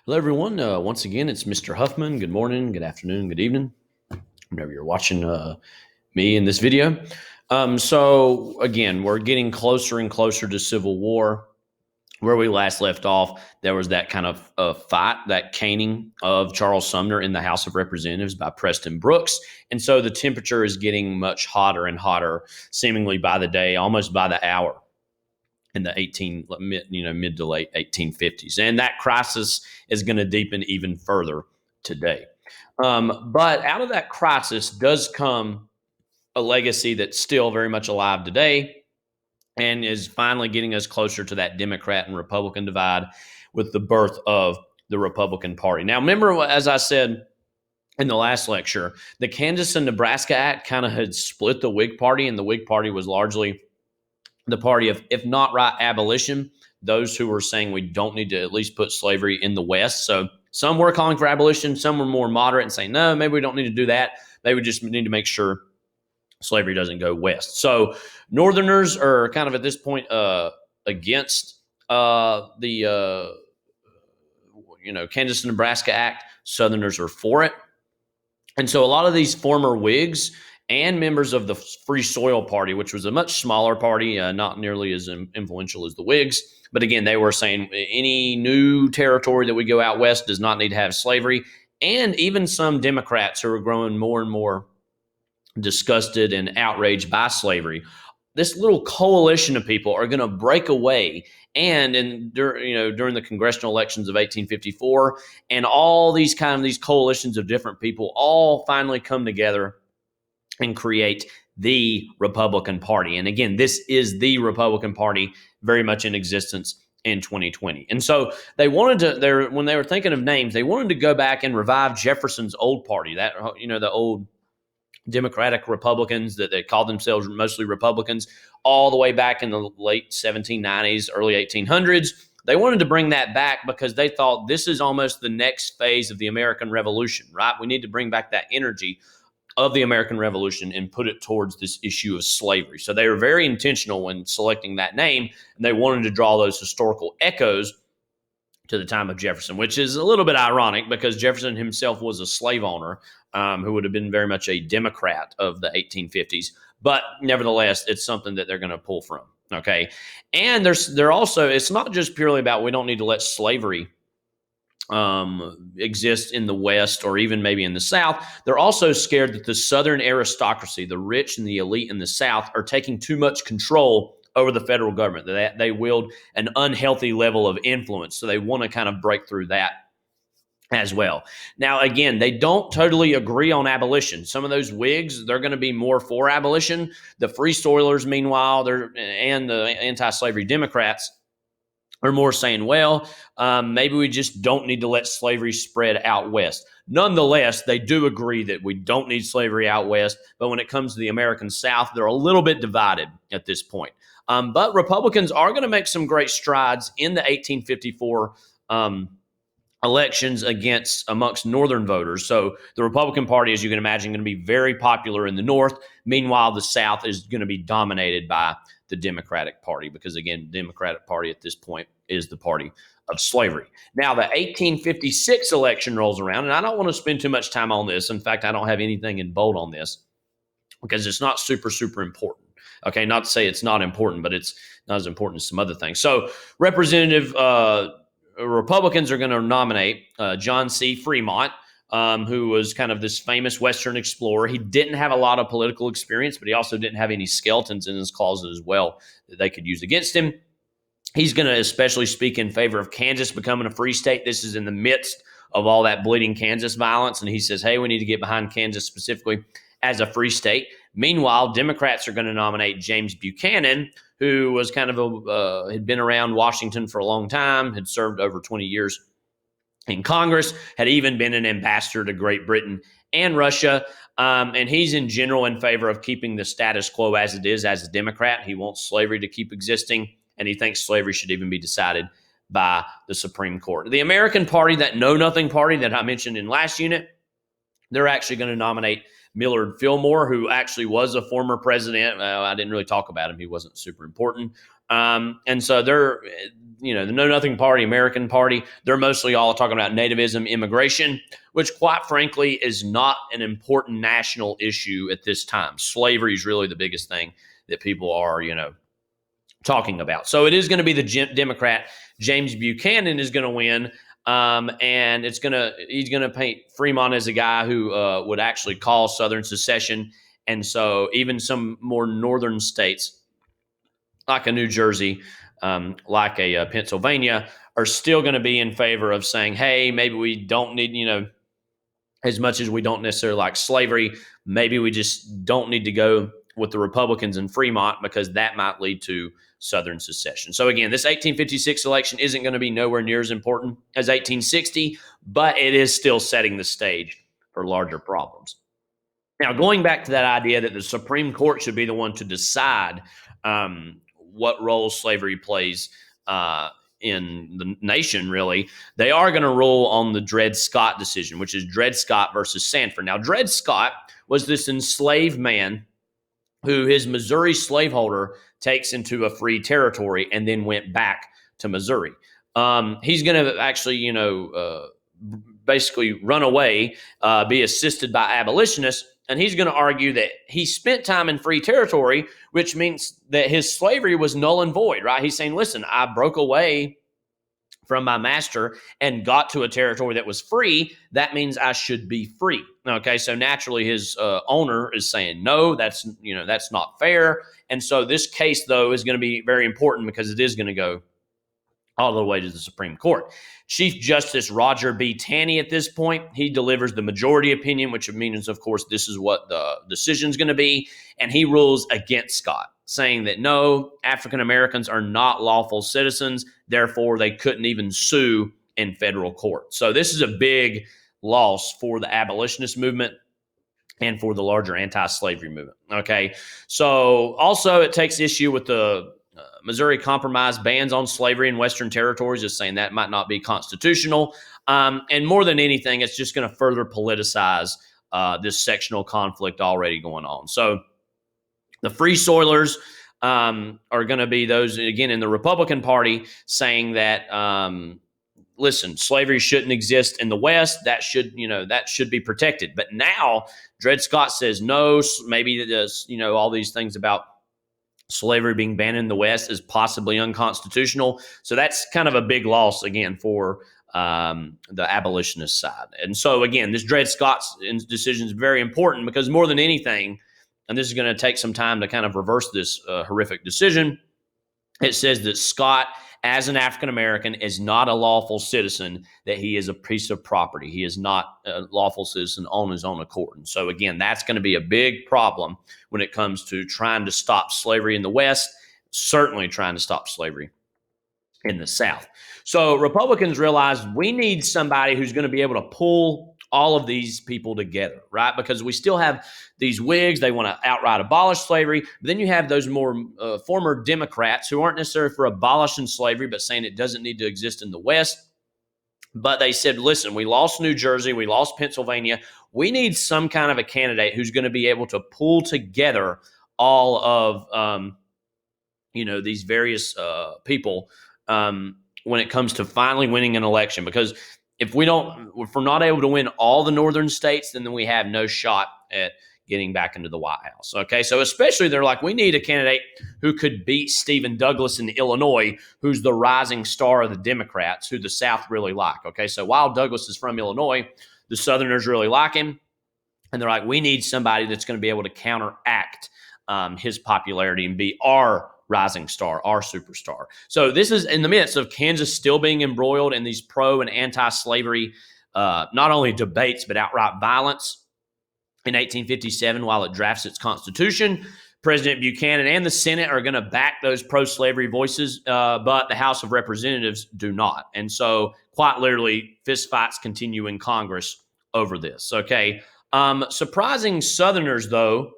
Hello, everyone. Once again, it's Mr. Huffman. Good morning, good afternoon, good evening, whenever you're watching me in this video. So, again, we're getting closer and closer to Civil War. Where we last left off, there was that kind of fight, that caning of Charles Sumner in the House of Representatives by Preston Brooks. And so the temperature is getting much hotter and hotter, seemingly by the day, almost by the hour in the mid to late 1850s, and that crisis is going to deepen even further today. But out of that crisis does come a legacy that's still very much alive today, and is finally getting us closer to that Democrat and Republican divide with the birth of the Republican Party. Now, remember, as I said in the last lecture, the Kansas and Nebraska Act kind of had split the Whig Party, and the Whig Party was largely the party of, if not right, abolition, those who were saying we don't need to at least put slavery in the West. So some were calling for abolition, some were more moderate and saying, no, maybe we don't need to do that. They would just need to make sure slavery doesn't go west. So Northerners are kind of at this point against the Kansas and Nebraska Act. Southerners are for it. And so a lot of these former Whigs and members of the Free Soil Party, which was a much smaller party, not nearly as influential as the Whigs. But again, they were saying any new territory that we go out west does not need to have slavery. And even some Democrats who are growing more and more disgusted and outraged by slavery. This little coalition of people are going to break away, and during the congressional elections of 1854, and all these coalitions of different people all finally come together and create the Republican Party. And again, this is the Republican Party very much in existence in 2020. And so they wanted to, when they were thinking of names, they wanted to go back and revive Jefferson's old party, that, the old Democratic Republicans that they called themselves mostly Republicans all the way back in the late 1790s, early 1800s. They wanted to bring that back because they thought this is almost the next phase of the American Revolution, right? We need to bring back that energy of the American Revolution and put it towards this issue of slavery. So they were very intentional when selecting that name, and they wanted to draw those historical echoes to the time of Jefferson, which is a little bit ironic because Jefferson himself was a slave owner who would have been very much a Democrat of the 1850s. But nevertheless, it's something that they're going to pull from. Okay. And they're also, it's not just purely about we don't need to let slavery exist in the West or even maybe in the South. They're also scared that the Southern aristocracy, the rich and the elite in the South, are taking too much control over the federal government, that they wield an unhealthy level of influence. So they want to kind of break through that as well. Now, again, they don't totally agree on abolition. Some of those Whigs, they're going to be more for abolition. The Free Soilers, meanwhile, and the anti-slavery Democrats are more saying, well, maybe we just don't need to let slavery spread out west. Nonetheless, they do agree that we don't need slavery out west. But when it comes to the American South, they're a little bit divided at this point. But Republicans are going to make some great strides in the 1854 elections amongst Northern voters. So the Republican Party, as you can imagine, going to be very popular in the North. Meanwhile, the South is going to be dominated by the Democratic Party because, again, the Democratic Party at this point is the party of slavery. Now, the 1856 election rolls around, and I don't want to spend too much time on this. In fact, I don't have anything in bold on this because it's not super, super important. Okay, not to say it's not important, but it's not as important as some other things. So Republicans are going to nominate John C. Fremont, who was kind of this famous Western explorer. He didn't have a lot of political experience, but he also didn't have any skeletons in his closet as well that they could use against him. He's going to especially speak in favor of Kansas becoming a free state. This is in the midst of all that bleeding Kansas violence. And he says, hey, we need to get behind Kansas specifically as a free state. Meanwhile, Democrats are going to nominate James Buchanan, who was kind of had been around Washington for a long time, had served over 20 years in Congress, had even been an ambassador to Great Britain and Russia. And he's in general in favor of keeping the status quo as it is as a Democrat. He wants slavery to keep existing, and he thinks slavery should even be decided by the Supreme Court. The American Party, that know-nothing party that I mentioned in last unit, they're actually going to nominate Millard Fillmore, who actually was a former president. I didn't really talk about him. He wasn't super important. And so they're, the Know Nothing Party, American Party, they're mostly all talking about nativism, immigration, which quite frankly is not an important national issue at this time. Slavery is really the biggest thing that people are, talking about. So it is going to be the Democrat James Buchanan is going to win, and he's going to paint Fremont as a guy who would actually call Southern secession, and so even some more northern states like a New Jersey, like a Pennsylvania, are still going to be in favor of saying, hey, maybe we don't need, as much as we don't necessarily like slavery, maybe we just don't need to go with the Republicans in Fremont because that might lead to Southern secession. So again, this 1856 election isn't going to be nowhere near as important as 1860, but it is still setting the stage for larger problems. Now, going back to that idea that the Supreme Court should be the one to decide what role slavery plays in the nation, really, they are going to rule on the Dred Scott decision, which is Dred Scott versus Sanford. Now, Dred Scott was this enslaved man who his Missouri slaveholder takes into a free territory and then went back to Missouri. He's going to actually, basically run away, be assisted by abolitionists, and he's going to argue that he spent time in free territory, which means that his slavery was null and void, right? He's saying, listen, I broke away from my master and got to a territory that was free. That means I should be free. Okay, so naturally his owner is saying, no, that's not fair. And so this case, though, is going to be very important because it is going to go all the way to the Supreme Court. Chief Justice Roger B. Taney at this point, he delivers the majority opinion, which means, of course, this is what the decision is going to be. And he rules against Scott, saying that no, African Americans are not lawful citizens. Therefore, they couldn't even sue in federal court. So this is a big loss for the abolitionist movement and for the larger anti-slavery movement. Okay. So also it takes issue with the Missouri Compromise bans on slavery in Western territories, just saying that might not be constitutional. And more than anything, it's just going to further politicize this sectional conflict already going on. So the Free Soilers are going to be those, again, in the Republican Party saying that, listen, slavery shouldn't exist in the West. That should be protected. But now Dred Scott says, no, maybe this, all these things about slavery being banned in the West is possibly unconstitutional. So that's kind of a big loss, again, for the abolitionist side. And so, again, this Dred Scott's decision is very important because more than anything, and this is going to take some time to kind of reverse this horrific decision, it says that Scott, as an African American, is not a lawful citizen, that he is a piece of property. He is not a lawful citizen on his own accord. And so, again, that's going to be a big problem when it comes to trying to stop slavery in the West, certainly trying to stop slavery in the South. So Republicans realize we need somebody who's going to be able to pull all of these people together, right? Because we still have these Whigs, they want to outright abolish slavery. But then you have those more former Democrats who aren't necessarily for abolishing slavery, but saying it doesn't need to exist in the West. But they said, listen, we lost New Jersey, we lost Pennsylvania. We need some kind of a candidate who's going to be able to pull together all of, these various people when it comes to finally winning an election. Because if we're not able to win all the northern states, then we have no shot at getting back into the White House. Okay, so especially they're like, we need a candidate who could beat Stephen Douglas in Illinois, who's the rising star of the Democrats, who the South really like. Okay, so while Douglas is from Illinois, the Southerners really like him. And they're like, we need somebody that's going to be able to counteract his popularity and be our rising star, our superstar. So this is in the midst of Kansas still being embroiled in these pro and anti-slavery, not only debates, but outright violence. In 1857, while it drafts its constitution, President Buchanan and the Senate are going to back those pro-slavery voices, but the House of Representatives do not. And so quite literally, fistfights continue in Congress over this. Okay. Surprising Southerners, though,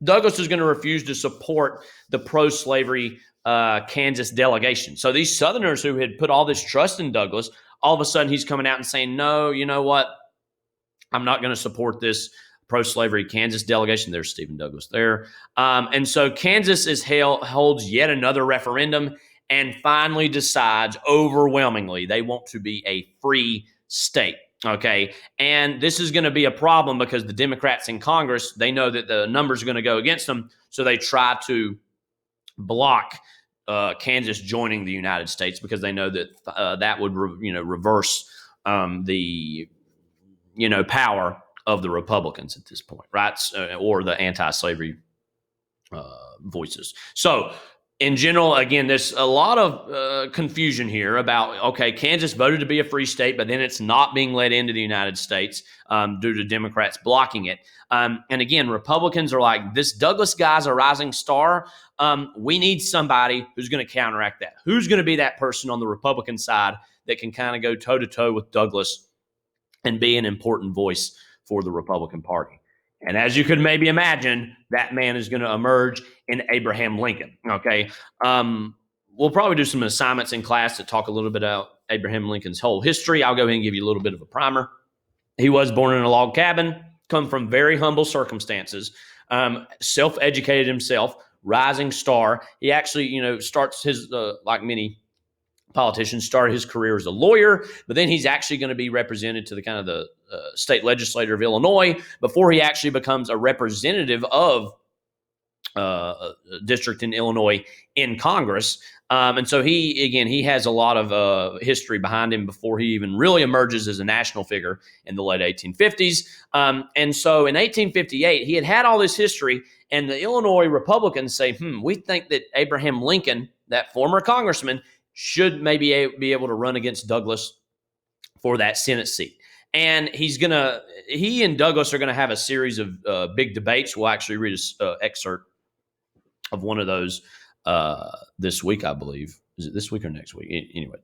Douglas is going to refuse to support the pro-slavery Kansas delegation. So these Southerners who had put all this trust in Douglas, all of a sudden he's coming out and saying, no, you know what? I'm not going to support this pro-slavery Kansas delegation. There's Stephen Douglas there. And so Kansas holds yet another referendum and finally decides overwhelmingly they want to be a free state. Okay. And this is going to be a problem because the Democrats in Congress, they know that the numbers are going to go against them. So they try to block Kansas joining the United States because they know that that would reverse the power of the Republicans at this point, right? Or the anti-slavery voices. So in general, again, there's a lot of confusion here about, okay, Kansas voted to be a free state, but then it's not being let into the United States due to Democrats blocking it. And again, Republicans are like, this Douglas guy's a rising star. We need somebody who's going to counteract that. Who's going to be that person on the Republican side that can kind of go toe-to-toe with Douglas and be an important voice for the Republican Party? And as you could maybe imagine, that man is going to emerge in Abraham Lincoln, okay? We'll probably do some assignments in class that talk a little bit about Abraham Lincoln's whole history. I'll go ahead and give you a little bit of a primer. He was born in a log cabin, come from very humble circumstances, self-educated himself, rising star. He actually, starts his, like many politicians, started his career as a lawyer, but then he's actually going to be represented to the kind of the state legislature of Illinois before he actually becomes a representative of a district in Illinois in Congress. And so he has a lot of history behind him before he even really emerges as a national figure in the late 1850s. And so in 1858, he had all this history, and the Illinois Republicans say, we think that Abraham Lincoln, that former congressman, should maybe be able to run against Douglas for that Senate seat. And he and Douglas are going to have a series of big debates. We'll actually read an excerpt of one of those this week, I believe. Is it this week or next week? Anyway,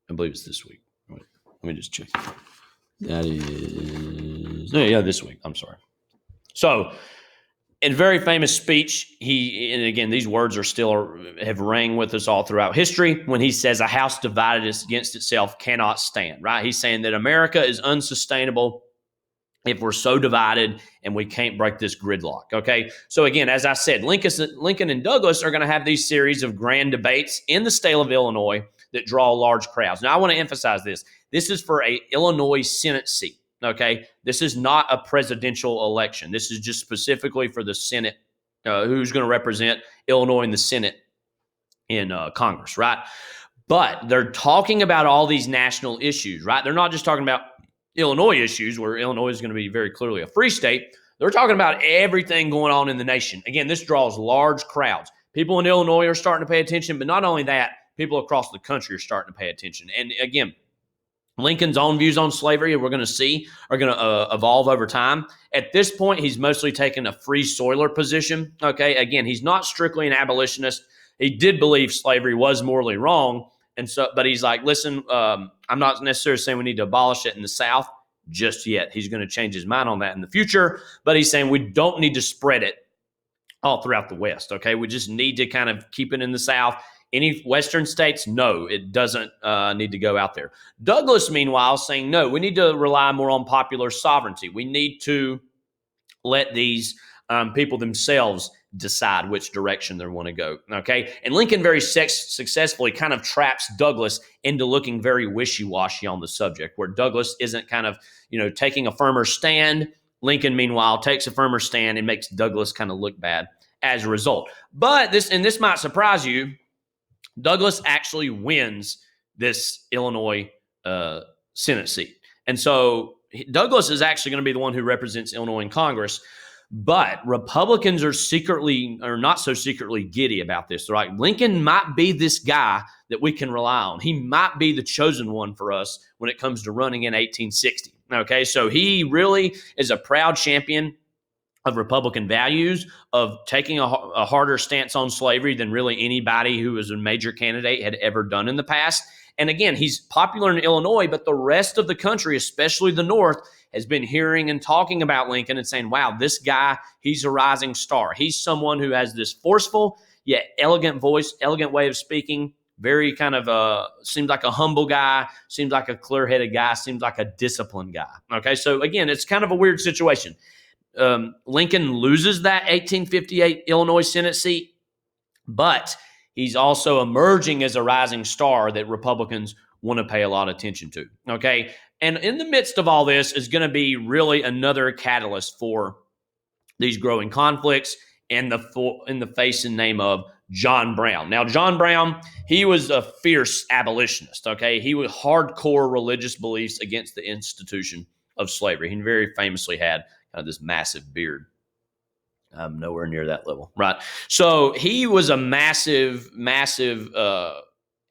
I believe it's this week. Wait, let me just check. That is, this week. I'm sorry. So, in a very famous speech, and again, these words have rang with us all throughout history, when he says, a house divided against itself cannot stand, right? He's saying that America is unsustainable if we're so divided and we can't break this gridlock, okay? So again, as I said, Lincoln and Douglas are going to have these series of grand debates in the state of Illinois that draw large crowds. Now, I want to emphasize this. This is for an Illinois Senate seat. Okay, this is not a presidential election. This is just specifically for the Senate, who's going to represent Illinois in the Senate in Congress, right? But they're talking about all these national issues, right? They're not just talking about Illinois issues, where Illinois is going to be very clearly a free state. They're talking about everything going on in the nation. Again, this draws large crowds. People in Illinois are starting to pay attention, but not only that, people across the country are starting to pay attention. And again, Lincoln's own views on slavery, we're going to see, are going to evolve over time. At this point, he's mostly taken a free soiler position. Okay, again, he's not strictly an abolitionist. He did believe slavery was morally wrong, but he's like, listen, I'm not necessarily saying we need to abolish it in the South just yet. He's going to change his mind on that in the future, but he's saying we don't need to spread it all throughout the West. Okay, we just need to kind of keep it in the South. Any Western states? No, it doesn't need to go out there. Douglas, meanwhile, saying, no, we need to rely more on popular sovereignty. We need to let these people themselves decide which direction they want to go, okay? And Lincoln very successfully kind of traps Douglas into looking very wishy-washy on the subject, where Douglas isn't kind of, taking a firmer stand. Lincoln, meanwhile, takes a firmer stand and makes Douglas kind of look bad as a result. But this might surprise you, Douglas actually wins this Illinois Senate seat. And so Douglas is actually going to be the one who represents Illinois in Congress. But Republicans are not so secretly giddy about this. They're like, Lincoln might be this guy that we can rely on. He might be the chosen one for us when it comes to running in 1860. Okay, so he really is a proud champion of Republican values, of taking a harder stance on slavery than really anybody who was a major candidate had ever done in the past. And again, he's popular in Illinois, but the rest of the country, especially the North, has been hearing and talking about Lincoln and saying, wow, this guy, he's a rising star. He's someone who has this forceful yet elegant voice, elegant way of speaking, very kind of seems like a humble guy, seems like a clear-headed guy, seems like a disciplined guy. Okay, so again, it's kind of a weird situation. Lincoln loses that 1858 Illinois Senate seat, but he's also emerging as a rising star that Republicans want to pay a lot of attention to. Okay. And in the midst of all this is going to be really another catalyst for these growing conflicts in the face and name of John Brown. Now, John Brown, he was a fierce abolitionist, okay? He was hardcore religious beliefs against the institution of slavery. He very famously had kind of this massive beard. I'm nowhere near that level, right? So he was a massive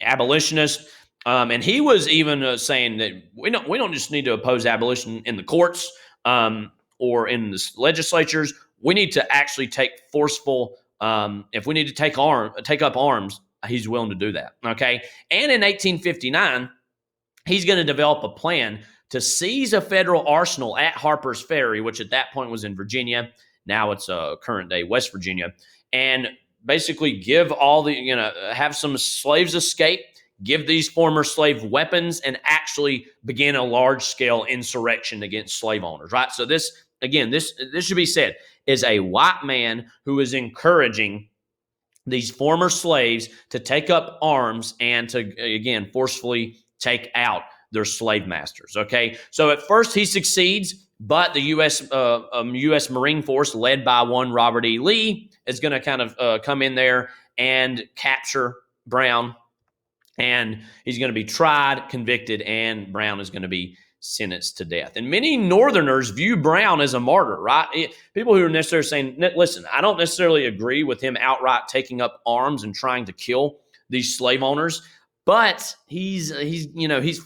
abolitionist, and he was even saying that we don't just need to oppose abolition in the courts or in the legislatures. We need to actually take forceful. If we need to take up arms, he's willing to do that. Okay, and in 1859, he's going to develop a plan to seize a federal arsenal at Harper's Ferry, which at that point was in Virginia. Now it's current day West Virginia, and basically give all the have some slaves escape, give these former slave weapons, and actually begin a large scale insurrection against slave owners. Right. So this should be said, is a white man who is encouraging these former slaves to take up arms and to, again, forcefully take out their slave masters. Okay, so at first he succeeds, but the U.S. Marine Force, led by one Robert E. Lee, is going to kind of come in there and capture Brown, and he's going to be tried, convicted, and Brown is going to be sentenced to death. And many Northerners view Brown as a martyr, right? People who are necessarily saying, listen, I don't necessarily agree with him outright taking up arms and trying to kill these slave owners, but he's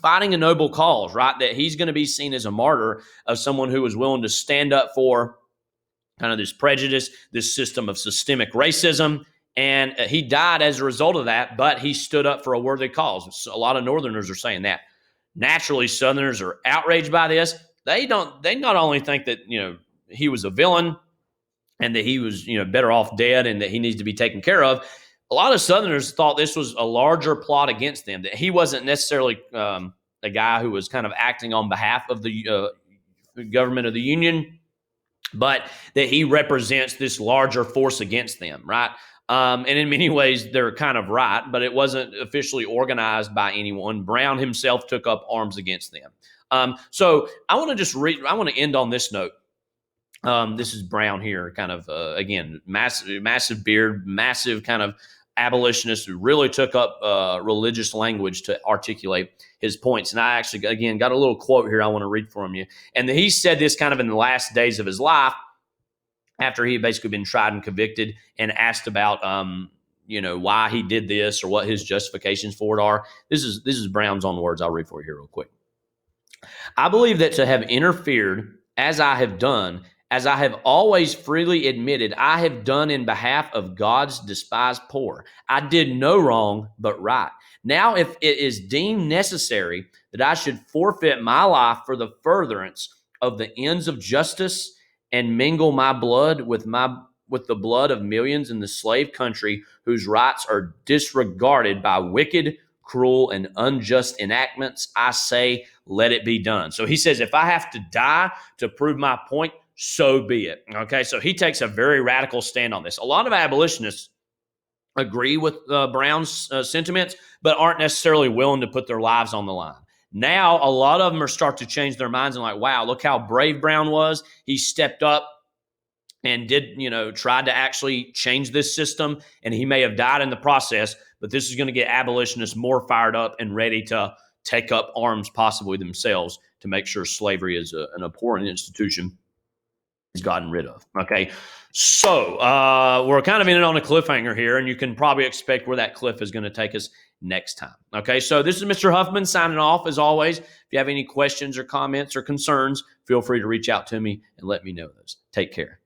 fighting a noble cause, right? That he's going to be seen as a martyr of someone who was willing to stand up for kind of this prejudice, this system of systemic racism. And he died as a result of that, but he stood up for a worthy cause. A lot of Northerners are saying that. Naturally, Southerners are outraged by this. They not only think that he was a villain and that he was better off dead and that he needs to be taken care of. A lot of Southerners thought this was a larger plot against them, that he wasn't necessarily a guy who was kind of acting on behalf of the government of the Union, but that he represents this larger force against them, right? And in many ways, they're kind of right, but it wasn't officially organized by anyone. Brown himself took up arms against them. So I want to just I want to end on this note. This is Brown here, kind of, again, massive beard, massive kind of abolitionist who really took up religious language to articulate his points. And I actually, again, got a little quote here I want to read from you. And he said this kind of in the last days of his life, after he had basically been tried and convicted, and asked about, why he did this or what his justifications for it are. This is Brown's own words. I'll read for you here real quick. I believe that to have interfered, as I have done, as I have always freely admitted, I have done in behalf of God's despised poor. I did no wrong, but right. Now, if it is deemed necessary that I should forfeit my life for the furtherance of the ends of justice, and mingle my blood with the blood of millions in the slave country whose rights are disregarded by wicked, cruel, and unjust enactments, I say, let it be done. So he says, if I have to die to prove my point, so be it. Okay, so he takes a very radical stand on this. A lot of abolitionists agree with Brown's sentiments, but aren't necessarily willing to put their lives on the line. Now, a lot of them are starting to change their minds and like, wow, look how brave Brown was. He stepped up and tried to actually change this system, and he may have died in the process, but this is going to get abolitionists more fired up and ready to take up arms possibly themselves to make sure slavery is an abhorrent institution is gotten rid of. Okay, so we're kind of in it on a cliffhanger here, and you can probably expect where that cliff is going to take us next time. Okay, so this is Mr. Huffman signing off. As always, if you have any questions or comments or concerns, feel free to reach out to me and let me know those. Take care.